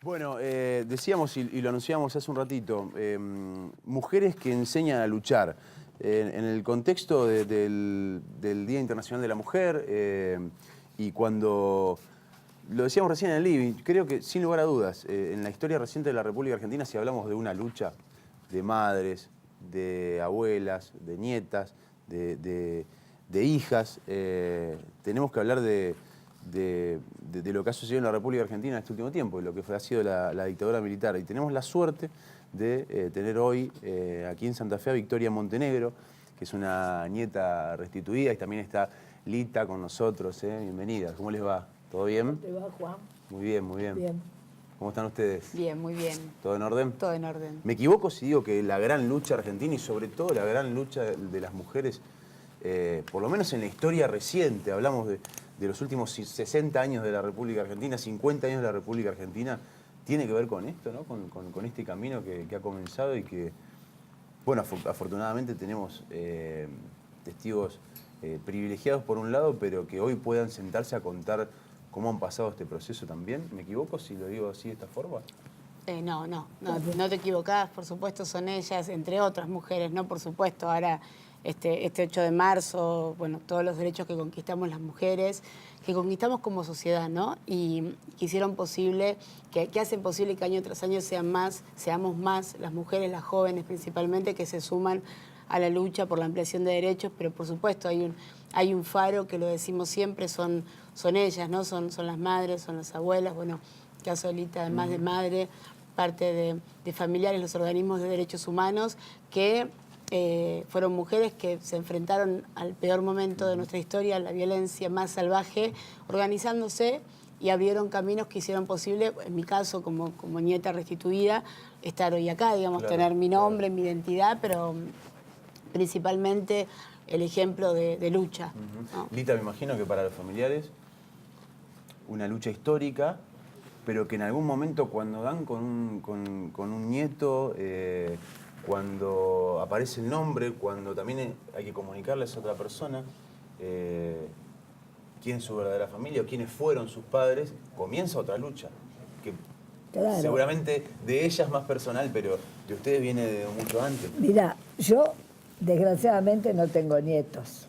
Bueno, decíamos y lo anunciamos hace un ratito, mujeres que enseñan a luchar. En el contexto del Día Internacional de la Mujer y cuando, lo decíamos recién en el living, creo que sin lugar a dudas, en la historia reciente de la República Argentina, si hablamos de una lucha de madres, de abuelas, de nietas, de hijas, tenemos que hablar de lo que ha sucedido en la República Argentina en este último tiempo, de lo que ha sido la dictadura militar. Y tenemos la suerte de tener hoy aquí en Santa Fe a Victoria Montenegro, que es una nieta restituida, y también está Lita con nosotros. Bienvenida. ¿Cómo les va? ¿Todo bien? ¿Cómo te va, Juan? Muy bien, muy bien. Bien. ¿Cómo están ustedes? Bien, muy bien. ¿Todo en orden? Todo en orden. ¿Me equivoco si digo que la gran lucha argentina y sobre todo la gran lucha de las mujeres, por lo menos en la historia reciente, hablamos de los últimos 60 años de la República Argentina, 50 años de la República Argentina, tiene que ver con esto, ¿no? Con este camino que ha comenzado y que, bueno, afortunadamente tenemos testigos privilegiados por un lado, pero que hoy puedan sentarse a contar cómo han pasado este proceso también. ¿Me equivoco si lo digo así de esta forma? No te equivocás, por supuesto son ellas, entre otras mujeres, ¿no? Por supuesto, ahora este 8 de marzo, bueno, todos los derechos que conquistamos las mujeres, que conquistamos como sociedad, ¿no? Y que hicieron posible, que hacen posible que año tras año seamos más las mujeres, las jóvenes principalmente, que se suman a la lucha por la ampliación de derechos, pero por supuesto hay un faro que lo decimos siempre, son ellas, ¿no? Son las madres, son las abuelas, bueno, caso de Lita, además de madre, parte de familiares, los organismos de derechos humanos, que fueron mujeres que se enfrentaron al peor momento de nuestra historia, la violencia más salvaje, organizándose y abrieron caminos que hicieron posible, en mi caso, como nieta restituida, estar hoy acá, digamos, Claro, tener mi nombre, mi identidad, pero principalmente el ejemplo de lucha. ¿No? Lita, me imagino que para los familiares, una lucha histórica, pero que en algún momento cuando dan con un nieto, cuando aparece el nombre, cuando también hay que comunicarles a otra persona quién es su verdadera familia o quiénes fueron sus padres, comienza otra lucha. Que Claro. seguramente de ellas más personal, pero de ustedes viene de mucho antes. Mira, yo desgraciadamente no tengo nietos,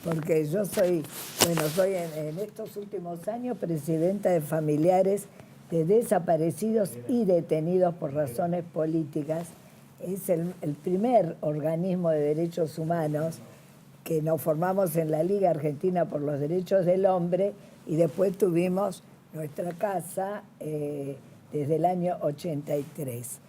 porque yo soy en estos últimos años presidenta de familiares de desaparecidos y detenidos por razones políticas. Es el primer organismo de derechos humanos que nos formamos en la Liga Argentina por los Derechos del Hombre y después tuvimos nuestra casa desde el año 83.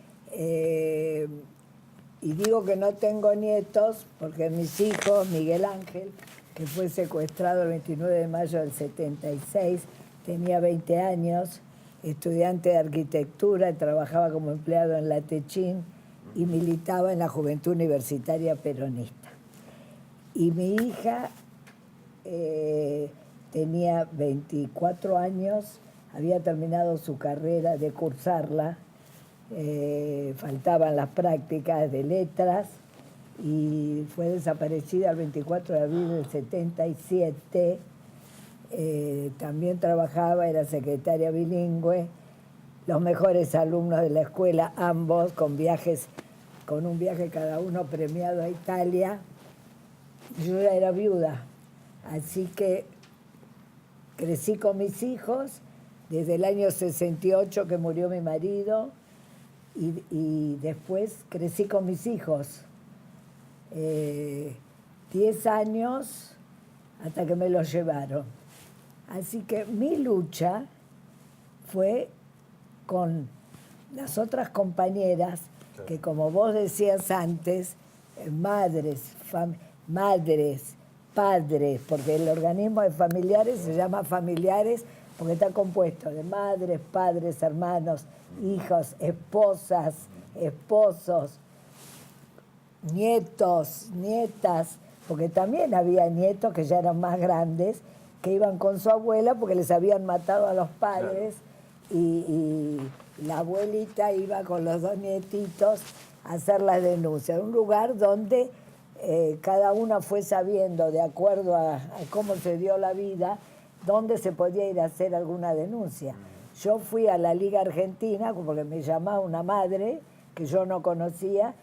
Y digo que no tengo nietos porque mis hijos, Miguel Ángel, que fue secuestrado el 29 de mayo del 76, tenía 20 años, estudiante de arquitectura, trabajaba como empleado en la Techín y militaba en la Juventud Universitaria Peronista. Y mi hija tenía 24 años, había terminado su carrera de cursarla, faltaban las prácticas de letras y fue desaparecida el 24 de abril del 77. También trabajaba, era secretaria bilingüe, los mejores alumnos de la escuela, ambos con un viaje cada uno premiado a Italia. Yo ya era viuda, así que crecí con mis hijos desde el año 68 que murió mi marido y después crecí con mis hijos 10 años hasta que me los llevaron. Así que mi lucha fue con las otras compañeras que, como vos decías antes, madres, padres, porque el organismo de familiares se llama familiares porque está compuesto de madres, padres, hermanos, hijos, esposas, esposos, nietos, nietas, porque también había nietos que ya eran más grandes, que iban con su abuela porque les habían matado a los padres, y la abuelita iba con los dos nietitos a hacer las denuncias. Un lugar donde cada una fue sabiendo, de acuerdo a cómo se dio la vida, dónde se podía ir a hacer alguna denuncia. yo fui a la Liga Argentina porque me llamaba una madre que yo no conocía,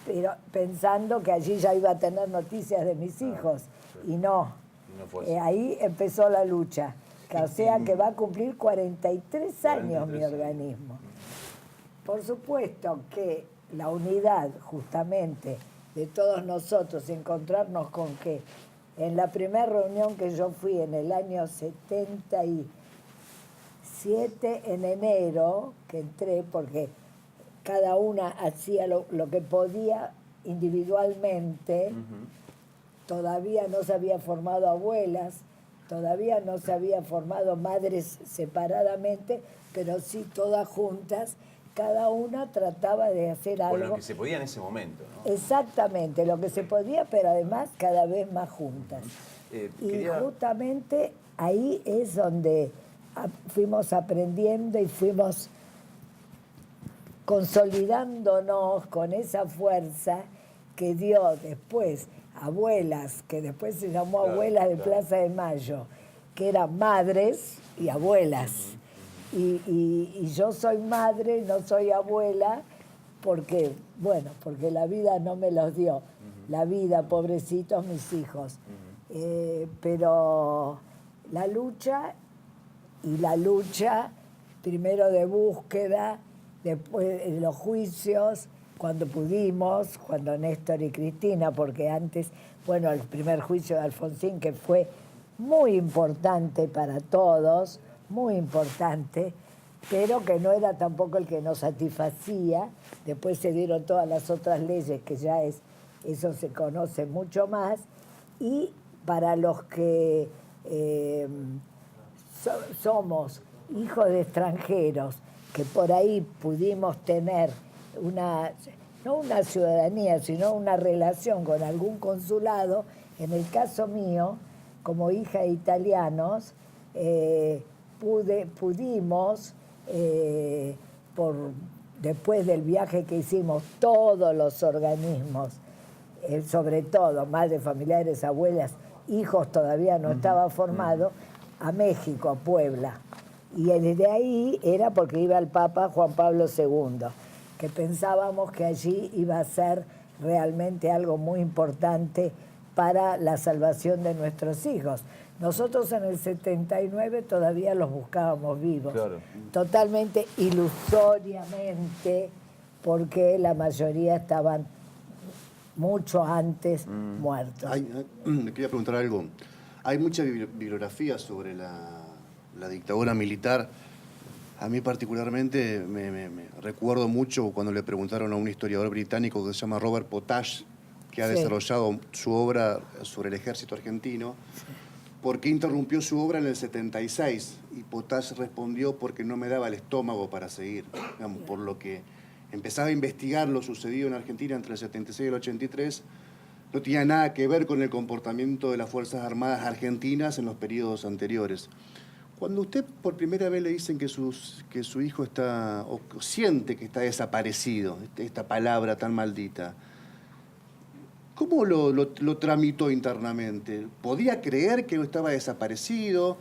pero pensando que allí ya iba a tener noticias de mis hijos. Y no. No fue así. Ahí empezó la lucha. O sea que va a cumplir 43 años 43 mi organismo. Por supuesto que la unidad justamente de todos nosotros, encontrarnos con que en la primera reunión que yo fui en el año 77, en enero, que entré porque cada una hacía lo que podía individualmente, todavía no se había formado abuelas, todavía no se había formado madres separadamente, pero sí todas juntas, cada una trataba de hacer Con algo. lo que se podía en ese momento, ¿no? Exactamente, lo que se podía, pero además cada vez más juntas. Y justamente ahí es donde fuimos aprendiendo y fuimos consolidándonos con esa fuerza que dio después abuelas, que después se llamó Abuelas de Plaza de Mayo, que eran madres y abuelas. Y yo soy madre, no soy abuela, porque, bueno, porque la vida no me los dio. La vida, pobrecitos mis hijos. Pero la lucha, primero de búsqueda, después de los juicios, cuando pudimos, cuando Néstor y Cristina, porque antes, bueno, el primer juicio de Alfonsín, que fue muy importante para todos, muy importante, pero que no era tampoco el que nos satisfacía. Después se dieron todas las otras leyes, que ya eso se conoce mucho más. Y para los que somos hijos de extranjeros, que por ahí pudimos tener no una ciudadanía, sino una relación con algún consulado, en el caso mío, como hija de italianos, pudimos, después del viaje que hicimos, todos los organismos, sobre todo madres, familiares, abuelas, hijos todavía no estaba formado, a México, a Puebla. Y desde ahí era porque iba el Papa Juan Pablo II, que pensábamos que allí iba a ser realmente algo muy importante para la salvación de nuestros hijos. Nosotros en el 79 todavía los buscábamos vivos, claro, totalmente ilusoriamente, porque la mayoría estaban mucho antes muertos. Le quería preguntar algo. Hay mucha bibliografía sobre la dictadura militar. A mí particularmente me recuerdo mucho cuando le preguntaron a un historiador británico que se llama Robert Potash, que ha desarrollado su obra sobre el ejército argentino, por qué interrumpió su obra en el 76. Y Potash respondió: porque no me daba el estómago para seguir. Digamos, por lo que empezaba a investigar lo sucedido en Argentina entre el 76 y el 83, no tenía nada que ver con el comportamiento de las Fuerzas Armadas argentinas en los periodos anteriores. Cuando usted por primera vez le dicen que su hijo está, o siente que está desaparecido, esta palabra tan maldita, ¿cómo lo tramitó internamente? ¿Podía creer que estaba desaparecido?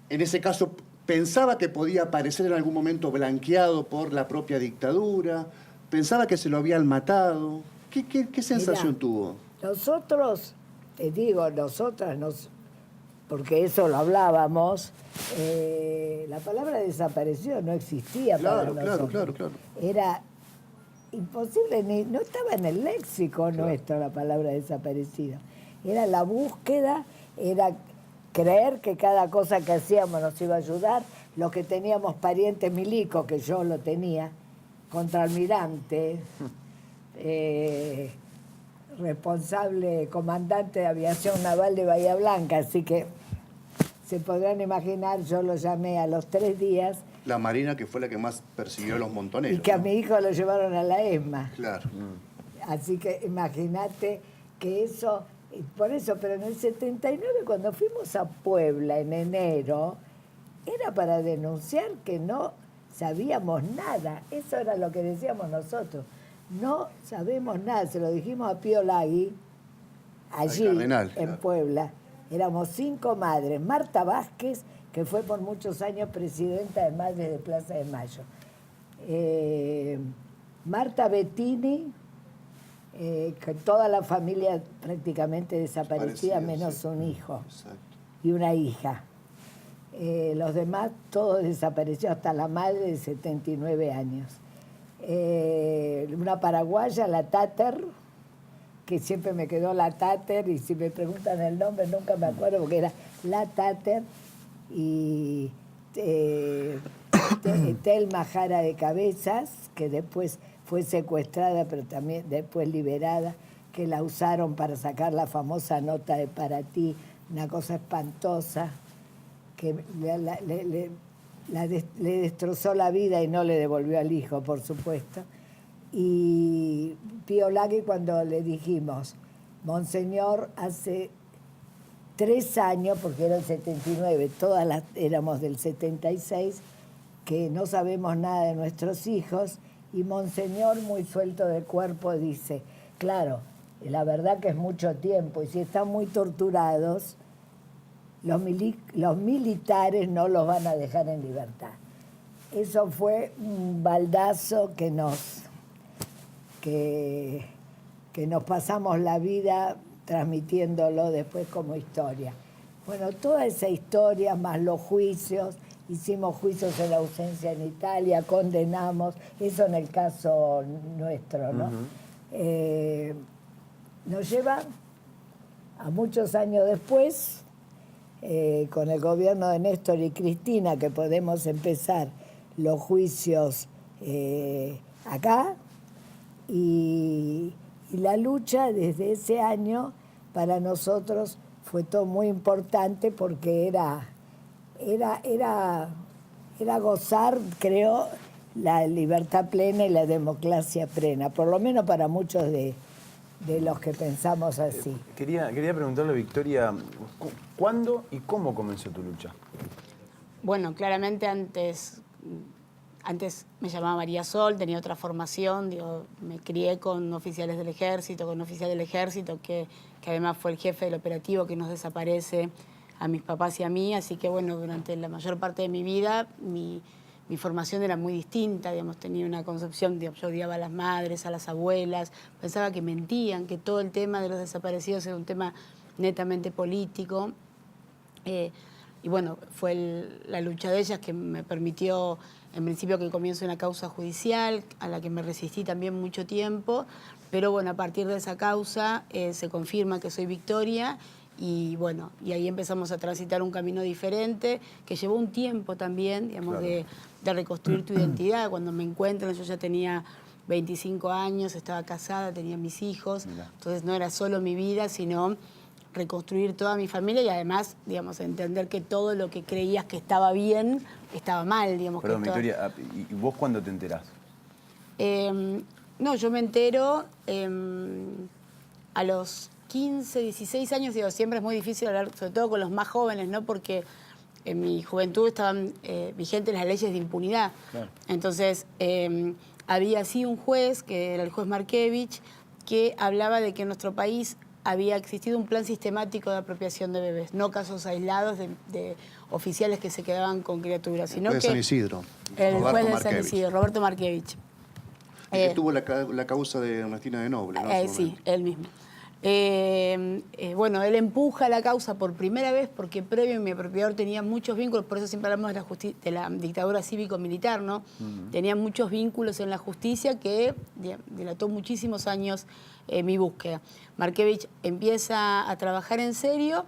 En ese caso, ¿pensaba que podía aparecer en algún momento blanqueado por la propia dictadura? ¿Pensaba que se lo habían matado? ¿Qué sensación tuvo? Nosotros, te digo, porque eso lo hablábamos, la palabra desaparecido no existía para nosotros. Claro. Era imposible, no estaba en el léxico nuestro la palabra desaparecido. Era la búsqueda, era creer que cada cosa que hacíamos nos iba a ayudar. Los que teníamos parientes milicos, que yo lo tenía, contraalmirante, responsable, comandante de aviación naval de Bahía Blanca, así que se podrán imaginar, yo lo llamé a los 3 días. La Marina, que fue la que más persiguió a los montoneros. Y que a mi hijo lo llevaron a la ESMA. Claro. Así que imagínate que eso, por eso, pero en el 79, cuando fuimos a Puebla en enero, era para denunciar que no sabíamos nada. Eso era lo que decíamos nosotros. No sabemos nada, se lo dijimos a Pío Lagui, allí, en Puebla. Éramos 5 madres. Marta Vázquez, que fue por muchos años presidenta de Madres de Plaza de Mayo. Marta Bettini, que toda la familia prácticamente desaparecida, menos un hijo y una hija. Los demás todos desaparecieron, hasta la madre de 79 años. Una paraguaya, la Tater, que siempre me quedó la Tater, y si me preguntan el nombre nunca me acuerdo porque era la Tater, y Telma Jara de Cabezas, que después fue secuestrada pero también después liberada, que la usaron para sacar la famosa nota de Para Ti, una cosa espantosa, que le destrozó la vida y no le devolvió al hijo, por supuesto. Y Pío Lagui, cuando le dijimos, Monseñor, hace 3 años, porque era el 79, todas las éramos del 76, que no sabemos nada de nuestros hijos, y Monseñor, muy suelto de cuerpo, dice, claro, la verdad que es mucho tiempo, y si están muy torturados, los militares no los van a dejar en libertad. Eso fue un baldazo que nos pasamos la vida transmitiéndolo después como historia. Bueno, toda esa historia, más los juicios, hicimos juicios en la ausencia en Italia, condenamos, eso en el caso nuestro, ¿no? Nos lleva a muchos años después, con el gobierno de Néstor y Cristina, que podemos empezar los juicios acá, y la lucha desde ese año para nosotros fue todo muy importante porque era gozar, creo, la libertad plena y la democracia plena, por lo menos para muchos de los que pensamos así. Quería preguntarle, Victoria, ¿cuándo y cómo comenzó tu lucha? Bueno, claramente antes me llamaba María Sol, tenía otra formación, me crié con oficiales del ejército, con un oficial del ejército que además fue el jefe del operativo que nos desaparece a mis papás y a mí, así que bueno, durante la mayor parte de mi vida mi formación era muy distinta, tenía una concepción, yo odiaba a las madres, a las abuelas, pensaba que mentían, que todo el tema de los desaparecidos era un tema netamente político. Y bueno, fue la lucha de ellas que me permitió, en principio, que comience una causa judicial, a la que me resistí también mucho tiempo, pero bueno, a partir de esa causa se confirma que soy Victoria, y bueno, y ahí empezamos a transitar un camino diferente, que llevó un tiempo también, claro, de reconstruir tu identidad. Cuando me encuentran, yo ya tenía 25 años, estaba casada, tenía mis hijos, entonces no era solo mi vida, sino reconstruir toda mi familia y además, entender que todo lo que creías que estaba bien, estaba mal, Perdón, Victoria, ¿y vos cuándo te enterás? No, yo me entero a los 15, 16 años, siempre es muy difícil hablar, sobre todo con los más jóvenes, ¿no? Porque en mi juventud estaban vigentes las leyes de impunidad. Claro. Entonces, había así un juez, que era el juez Markevich, que hablaba de que en nuestro país había existido un plan sistemático de apropiación de bebés, no casos aislados de oficiales que se quedaban con criaturas, sino el juez de San Isidro. El juez de San Isidro, Roberto Markevich. Que tuvo la causa de Ernestina de Noble, ¿no? Sí, él mismo. Bueno, él empuja la causa por primera vez porque previo mi apropiador tenía muchos vínculos, por eso siempre hablamos de la dictadura cívico-militar, ¿no? Tenía muchos vínculos en la justicia que dilató muchísimos años mi búsqueda. Markevich empieza a trabajar en serio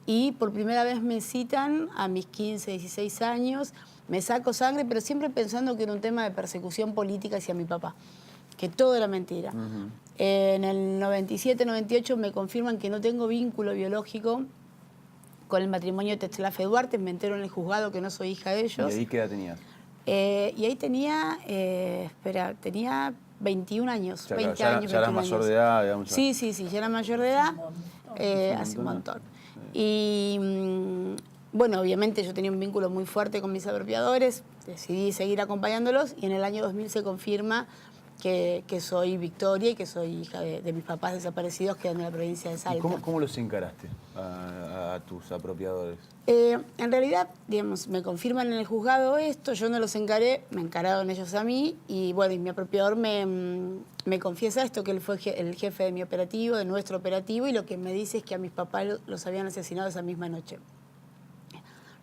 y por primera vez me citan a mis 15, 16 años, me saco sangre, pero siempre pensando que era un tema de persecución política hacia mi papá, que todo era mentira. En el 97, 98 me confirman que no tengo vínculo biológico con el matrimonio de Tetzlaff Duarte, me entero en el juzgado que no soy hija de ellos. ¿Y ahí qué edad tenías? Y ahí tenía, tenía 21 años, 20 años, ya eras mayor de edad, digamos. Sí, ya era mayor de edad, hace un montón. Y bueno, obviamente yo tenía un vínculo muy fuerte con mis apropiadores, decidí seguir acompañándolos y en el año 2000 se confirma que soy Victoria y que soy hija de mis papás desaparecidos que eran de la provincia de ¿Y Salta. cómo los encaraste a tus apropiadores? En realidad, digamos, me confirman en el juzgado esto, yo no los encaré, me encararon ellos a mí y bueno, y mi apropiador me confiesa esto, que él fue el jefe de mi operativo, de nuestro operativo, y lo que me dice es que a mis papás los habían asesinado esa misma noche.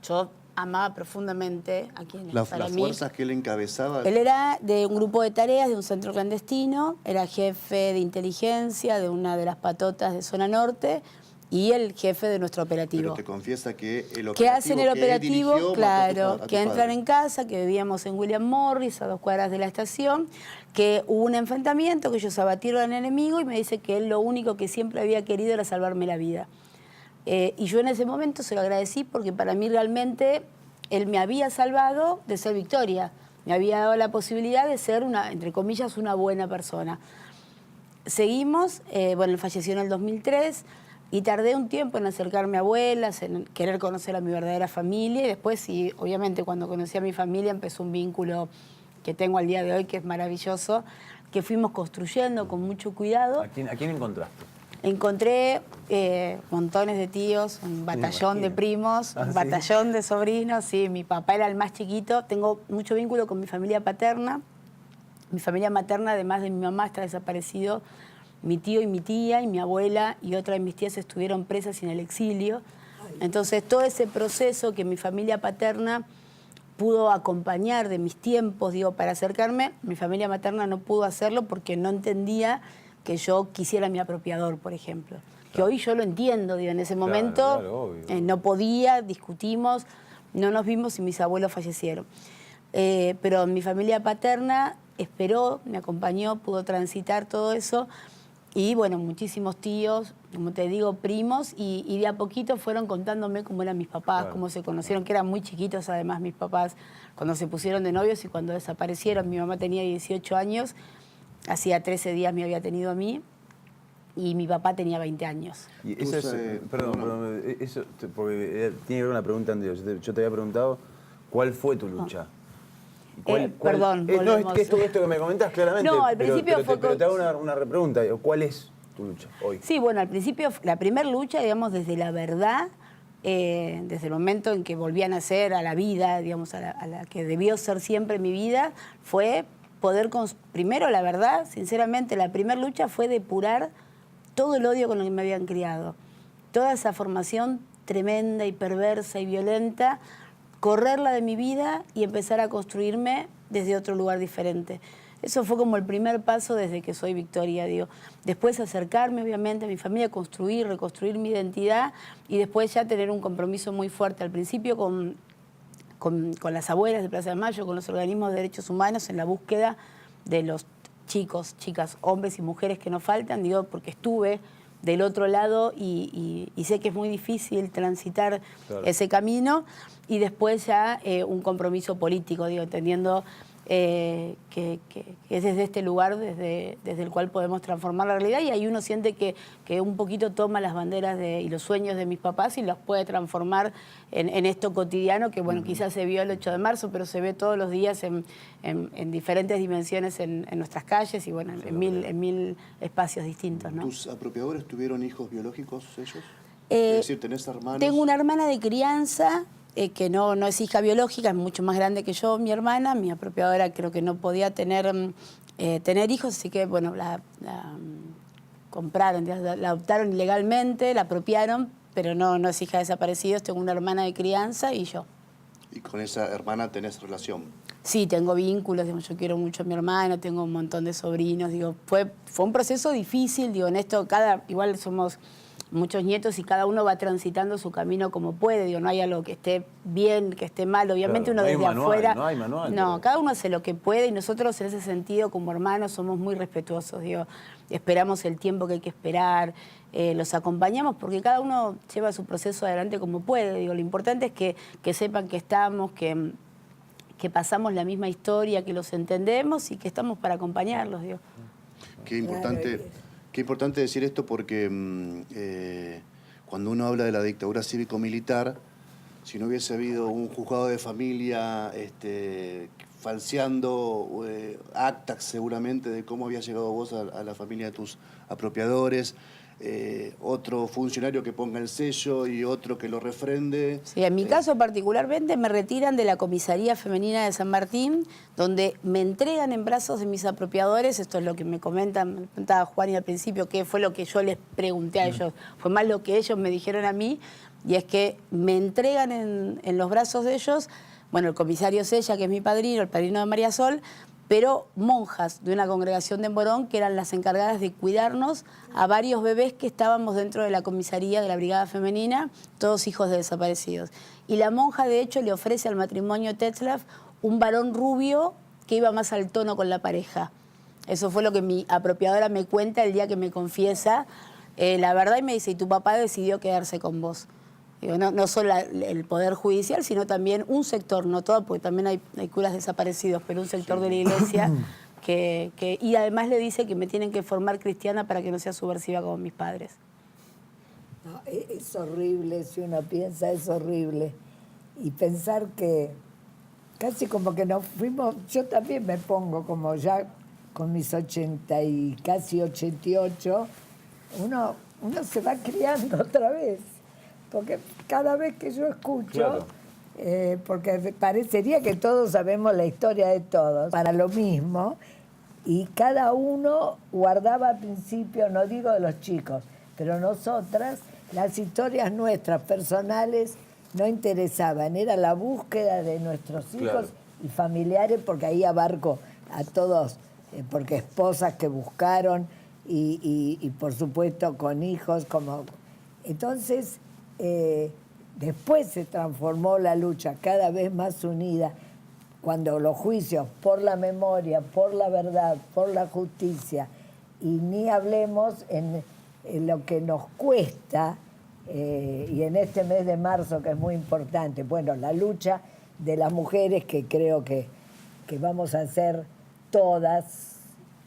Yo amaba profundamente a quienes Las para mí... fuerzas que él encabezaba. Él era de un grupo de tareas de un centro clandestino, era jefe de inteligencia de una de las patotas de zona norte y el jefe de nuestro operativo. Pero te confiesa que el operativo que hacen el operativo, dirigió, claro, mató a tu que entran padre. en casa, que vivíamos en William Morris, a 2 cuadras de la estación, que hubo un enfrentamiento, que ellos abatieron al enemigo y me dice que él lo único que siempre había querido era salvarme la vida. Y yo en ese momento se lo agradecí porque para mí realmente él me había salvado de ser Victoria, me había dado la posibilidad de ser, entre comillas, una buena persona. Seguimos, bueno, él falleció en el 2003 y tardé un tiempo en acercarme a abuelas, en querer conocer a mi verdadera familia y después, sí, obviamente, cuando conocí a mi familia empezó un vínculo que tengo al día de hoy, que es maravilloso, que fuimos construyendo con mucho cuidado. ¿A quién encontraste? Encontré montones de tíos, un batallón de primos, un batallón de sobrinos. Sí, mi papá era el más chiquito. Tengo mucho vínculo con mi familia paterna. Mi familia materna, además de mi mamá, está desaparecido. Mi tío y mi tía y mi abuela y otra de mis tías estuvieron presas en el exilio. Entonces, todo ese proceso que mi familia paterna pudo acompañar de mis tiempos, digo, para acercarme, mi familia materna no pudo hacerlo porque no entendía que yo quisiera a mi apropiador, por ejemplo. Claro. Que hoy yo lo entiendo, digo, en ese momento no podía, discutimos, no nos vimos y mis abuelos fallecieron. Pero mi familia paterna esperó, me acompañó, pudo transitar todo eso. Y bueno, muchísimos tíos, como te digo, primos, y de a poquito fueron contándome cómo eran mis papás, cómo se conocieron, que eran muy chiquitos además mis papás, cuando se pusieron de novios y cuando desaparecieron. Mi mamá tenía 18 años, hacía 13 días me había tenido a mí, y mi papá tenía 20 años. Y eso perdón, eso, porque tiene que ver con la pregunta anterior. Yo te había preguntado, ¿cuál fue tu lucha? Perdón, no, es esto que me comentás claramente. No, al principio pero te hago una repregunta. ¿Cuál es tu lucha hoy? Sí, bueno, al principio, la primera lucha, digamos, desde la verdad, desde el momento en que volví a nacer a la vida, digamos, a la que debió ser siempre mi vida, fue poder, primero la verdad, sinceramente, la primera lucha fue depurar todo el odio con el que me habían criado. Toda esa formación tremenda y perversa y violenta, correrla de mi vida y empezar a construirme desde otro lugar diferente. Eso fue como el primer paso desde que soy Victoria, digo. Después acercarme, obviamente, a mi familia, construir, reconstruir mi identidad y después ya tener un compromiso muy fuerte. Al principio con las abuelas de Plaza de Mayo, con los organismos de derechos humanos en la búsqueda de los chicos, chicas, hombres y mujeres que nos faltan, digo, porque estuve del otro lado y sé que es muy difícil transitar ese camino, y después ya un compromiso político, digo, entendiendo que es desde este lugar desde el cual podemos transformar la realidad, y ahí uno siente que un poquito toma las banderas y los sueños de mis papás y los puede transformar en esto cotidiano que, bueno, quizás se vio el 8 de marzo, pero se ve todos los días en diferentes dimensiones en nuestras calles y, bueno, en mil espacios distintos, ¿no? ¿Tus apropiadores tuvieron hijos biológicos ellos? Es decir, ¿tenés hermanos? Tengo una hermana de crianza que no es hija biológica, es mucho más grande que yo, mi hermana. Mi apropiadora creo que no podía tener hijos, así que, bueno, la compraron, la adoptaron ilegalmente, la apropiaron, pero no es hija de desaparecidos. Tengo una hermana de crianza y yo. ¿Y con esa hermana tenés relación? Sí, tengo vínculos, digo, yo quiero mucho a mi hermana, tengo un montón de sobrinos, digo, fue un proceso difícil, digo, en esto igual somos muchos nietos y cada uno va transitando su camino como puede, digo, no hay algo que esté bien, que esté mal, obviamente uno desde afuera... No hay manual. No, cada uno hace lo que puede y nosotros en ese sentido como hermanos somos muy respetuosos, digo, esperamos el tiempo que hay que esperar, los acompañamos porque cada uno lleva su proceso adelante como puede, digo, lo importante es que sepan que estamos, que pasamos la misma historia, que los entendemos y que estamos para acompañarlos, digo. Qué importante decir esto porque cuando uno habla de la dictadura cívico-militar, si no hubiese habido un juzgado de familia falseando actas seguramente de cómo había llegado vos a la familia de tus apropiadores, otro funcionario que ponga el sello y otro que lo refrende. Sí, en mi caso particularmente me retiran de la comisaría femenina de San Martín, donde me entregan en brazos de mis apropiadores. Esto es lo que me comentaba Juan y al principio, que fue lo que yo les pregunté a ellos, fue más lo que ellos me dijeron a mí, y es que me entregan en los brazos de ellos, bueno, el comisario Sella, que es mi padrino, el padrino de María Sol, pero monjas de una congregación de Morón que eran las encargadas de cuidarnos a varios bebés que estábamos dentro de la comisaría de la Brigada Femenina, todos hijos de desaparecidos. Y la monja, de hecho, le ofrece al matrimonio Tetzlaff un varón rubio que iba más al tono con la pareja. Eso fue lo que mi apropiadora me cuenta el día que me confiesa la verdad, y me dice, y tu papá decidió quedarse con vos. Digo, no solo el Poder Judicial, sino también un sector, no todo, porque también hay curas desaparecidos, pero un sector de la Iglesia y además le dice que me tienen que formar cristiana para que no sea subversiva como mis padres. No, es horrible, si uno piensa, es horrible. Y pensar que casi como que nos fuimos, yo también me pongo como ya con mis 80 y casi 88, uno se va criando otra vez. Porque cada vez que yo escucho, claro, porque parecería que todos sabemos la historia de todos, para lo mismo, y cada uno guardaba al principio, no digo de los chicos, pero nosotras, las historias nuestras, personales, no interesaban, era la búsqueda de nuestros hijos, claro, y familiares, porque ahí abarco a todos, porque esposas que buscaron, y por supuesto con hijos, como... Entonces... después se transformó la lucha cada vez más unida cuando los juicios por la memoria, por la verdad, por la justicia, y ni hablemos en lo que nos cuesta, y en este mes de marzo que es muy importante, bueno, la lucha de las mujeres que creo que vamos a hacer todas,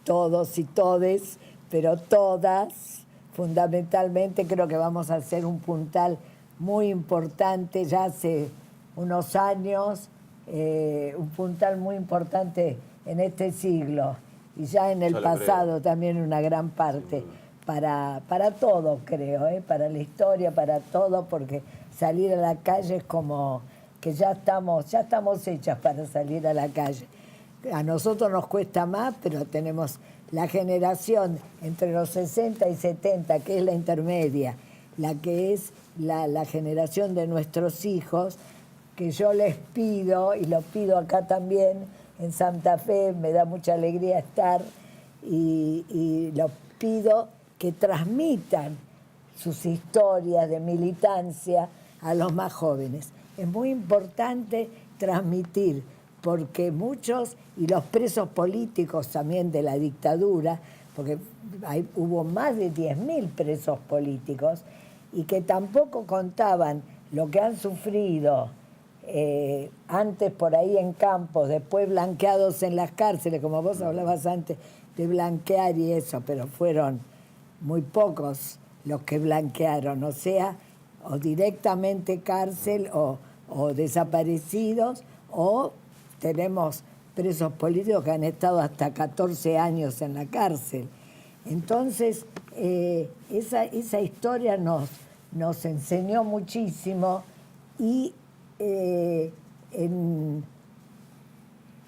todos y todes, pero todas, fundamentalmente creo que vamos a hacer un puntal muy importante, ya hace unos años, un puntal muy importante en este siglo y ya en el pasado también una gran parte, para todo creo, para la historia, para todo, porque salir a la calle es como que ya estamos hechas para salir a la calle. A nosotros nos cuesta más, pero tenemos... La generación entre los 60 y 70, que es la intermedia, la que es la generación de nuestros hijos, que yo les pido, y lo pido acá también, en Santa Fe, me da mucha alegría estar, y los pido que transmitan sus historias de militancia a los más jóvenes. Es muy importante transmitir, porque muchos, y los presos políticos también de la dictadura, porque hubo más de 10.000 presos políticos, y que tampoco contaban lo que han sufrido antes por ahí en campos, después blanqueados en las cárceles, como vos hablabas antes de blanquear y eso, pero fueron muy pocos los que blanquearon, o sea, o directamente cárcel o desaparecidos, o tenemos presos políticos que han estado hasta 14 años en la cárcel. Entonces, esa historia nos enseñó muchísimo, y en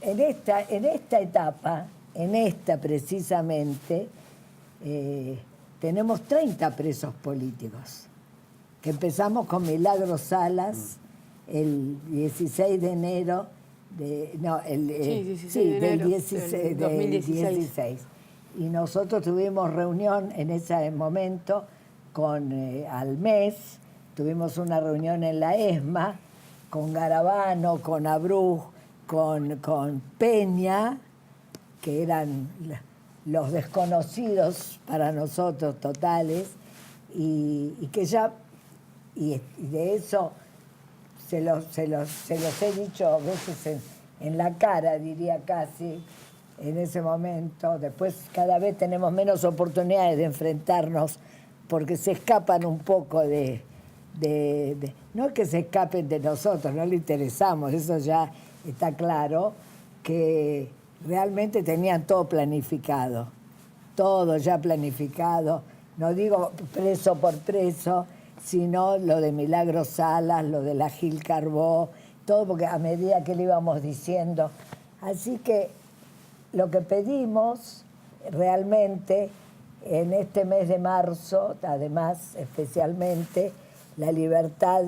esta etapa, en esta precisamente, tenemos 30 presos políticos, que empezamos con Milagros Salas el 16 de enero, del 2016. Y nosotros tuvimos reunión en ese momento al mes, tuvimos una reunión en la ESMA, con Garabano, con Abruz, con Peña, que eran los desconocidos para nosotros totales, y que ya, y de eso se los he dicho a veces en la cara, diría casi, en ese momento. Después cada vez tenemos menos oportunidades de enfrentarnos, porque se escapan un poco no es que se escapen de nosotros, no le interesamos, eso ya está claro, que realmente tenían todo planificado, todo ya planificado. No digo preso por preso, sino lo de Milagro Salas, lo de la Gil Carbó, todo porque a medida que le íbamos diciendo. Así que lo que pedimos realmente en este mes de marzo, además especialmente, la libertad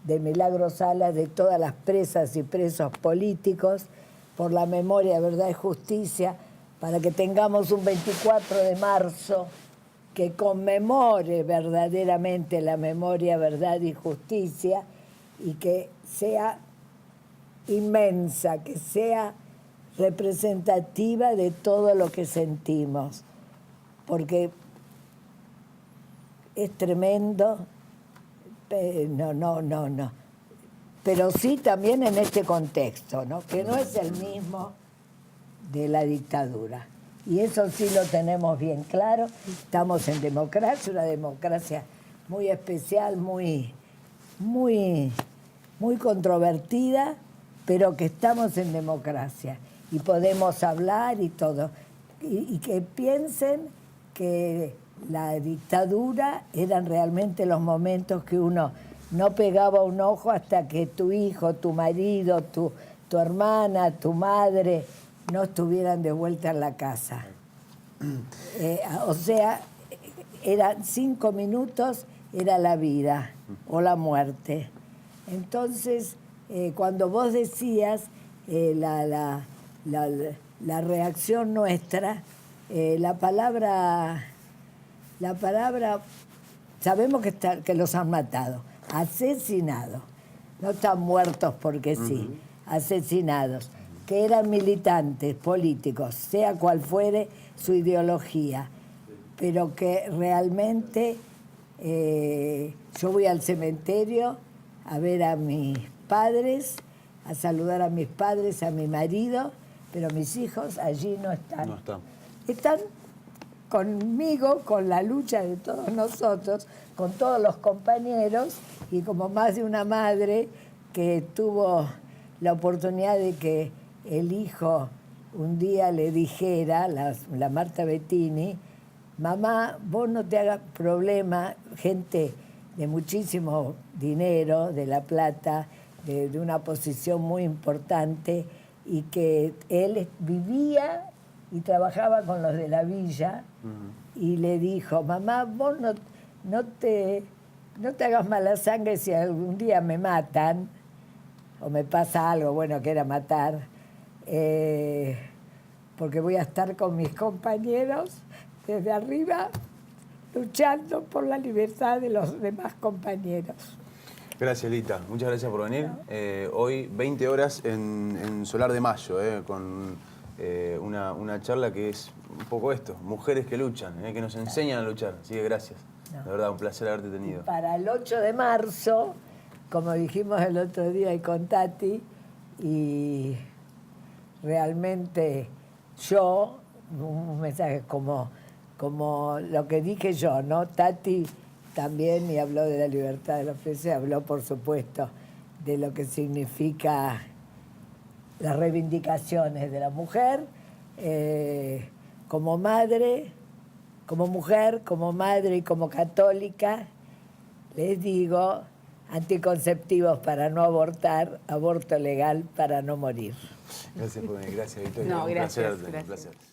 de Milagro Salas, de todas las presas y presos políticos, por la memoria, verdad y justicia, para que tengamos un 24 de marzo que conmemore verdaderamente la memoria, verdad y justicia, y que sea inmensa, que sea representativa de todo lo que sentimos, porque es tremendo, no. Pero sí también en este contexto, ¿no? Que no es el mismo de la dictadura. Y eso sí lo tenemos bien claro. Estamos en democracia, una democracia muy especial, muy controvertida, pero que estamos en democracia y podemos hablar y todo. Y que piensen que la dictadura eran realmente los momentos que uno no pegaba un ojo hasta que tu hijo, tu marido, tu hermana, tu madre no estuvieran de vuelta en la casa. O sea, eran 5 minutos, era la vida o la muerte. Entonces, cuando vos decías la reacción nuestra, la palabra, sabemos que los han matado, asesinados, no están muertos porque sí, asesinados, que eran militantes políticos, sea cual fuere su ideología, pero que realmente yo voy al cementerio a ver a mis padres, a saludar a mis padres, a mi marido, pero mis hijos allí no están. No están. Están conmigo, con la lucha de todos nosotros, con todos los compañeros, y como más de una madre que tuvo la oportunidad de que el hijo un día le dijera, la Marta Bettini, mamá, vos no te hagas problema, gente de muchísimo dinero, de La Plata, de una posición muy importante, y que él vivía y trabajaba con los de la villa, y le dijo, mamá, vos no te hagas mala sangre si algún día me matan, o me pasa algo, bueno, que era matar, porque voy a estar con mis compañeros desde arriba luchando por la libertad de los demás compañeros. Gracias, Lita. Muchas gracias por venir. Hoy, 20 horas en Solar de Mayo, con una charla que es un poco esto, mujeres que luchan, que nos enseñan a luchar. Así que gracias. De verdad, un placer haberte tenido. Y para el 8 de marzo, como dijimos el otro día y con Tati, y realmente yo, un mensaje como lo que dije yo, ¿no? Tati también, y habló de la libertad de la prensa, habló, por supuesto, de lo que significa las reivindicaciones de la mujer, como madre, como mujer, como madre y como católica. Les digo, anticonceptivos para no abortar, aborto legal para no morir. Gracias por venir. Gracias, Victoria. No, Un gracias, placer, gracias. Un placer.